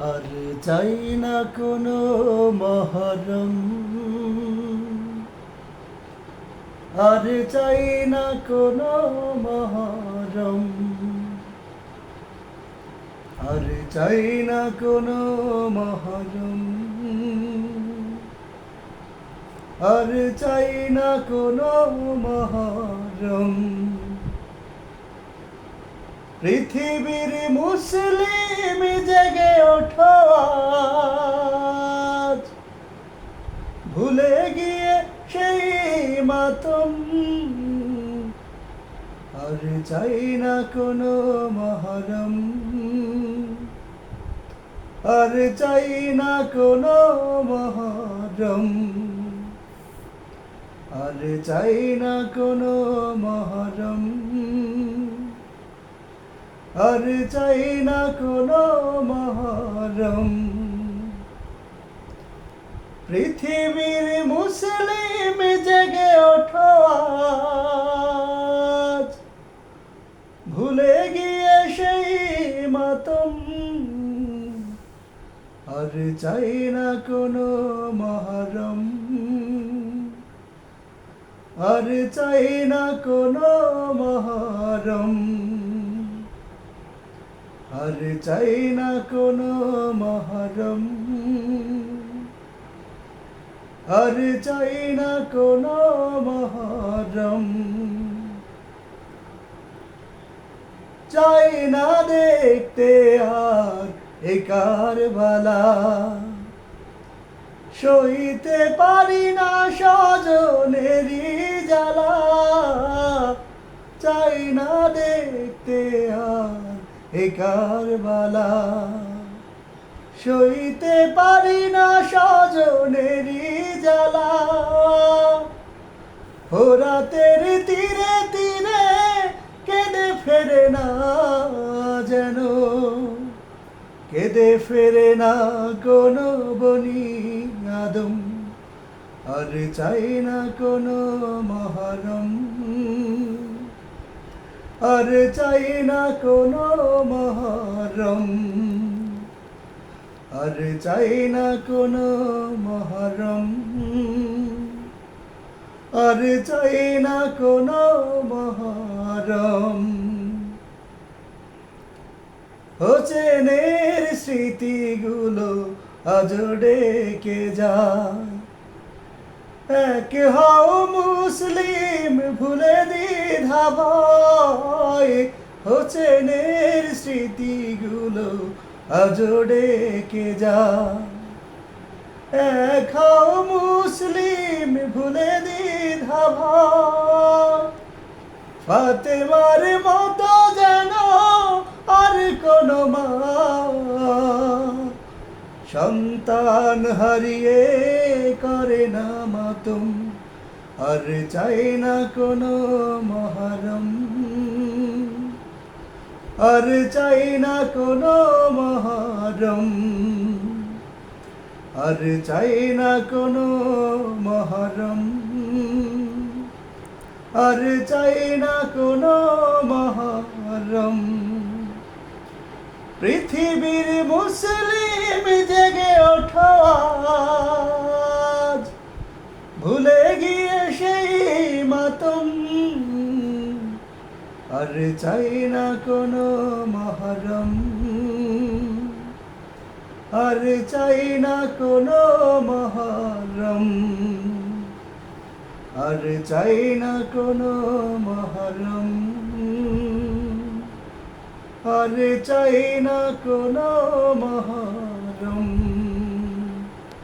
আর চাই না কোনো মহরম, আর চাই না কোনো মহরম, আর চাই না কোনো মহরম, আর চাই না কোনো মহরম। পৃথিবীর মুসলিম জেগে ওঠো আজ, ভুলে গিয়ে সেই মাতম। আর চাই না কোনো মহরম, আর চাই না কোনো মহরম, আর চাই না কোনো মহরম, আর চাই না কোনো মহরম। পৃথিবীর মুসলিম জেগে ওঠো আজ, ভুলে গিয়ে সেই মাতম। আর চাই না কোনো মহরম, আর চাই না কোনো মহরম, আর চাই না কোনো মহরম, আর চাই না কোনো মহরম। চাই না দেখতে আর এ কারবালা, সইতে পারি না স্বজনেরই জ্বালা। চাই না দেখতে আর এ কারবালা, সইতে পারি না স্বজনেরই জ্বালা। ফোরাতের তীরে তীরে কেঁদে ফেরে না যেন, কেঁদে ফেরে না কোনো বনি আদম। আর চাই না কোনো মহরম, আর চাই না কোনো মহরম, আর চাই না কোনো মহরম, আর চাই না কোনো মহরম। হোসেনের স্মৃতিগুলো আজ ডেকে যায়, এক হও মুসলিম ভুলে দ্বিধা ভয়। হোসেনের স্মৃতিগুলো আজ ডেকে যায়, এক হও মুসলিম ভুলে দ্বিধা ভয়। ফাতেমার মতো যেন আর কোনো মা সন্তান হারিয়ে করে না মাতম। আর চাই না কোনো মহরম, আর চাই না কোনো মহরম, আর চাই না কোনো মহরম, আর চাই না কোনো মহরম। পৃথিবীর মুসলিম জেগে ওঠো আজ, ভুলে গিয়ে সেই মাতম। আর চাই না কোনো মহরম, আর চাই না কোনো মহরম, আর চাই না কোনো মহরম, আর চাই না কোনো মহরম।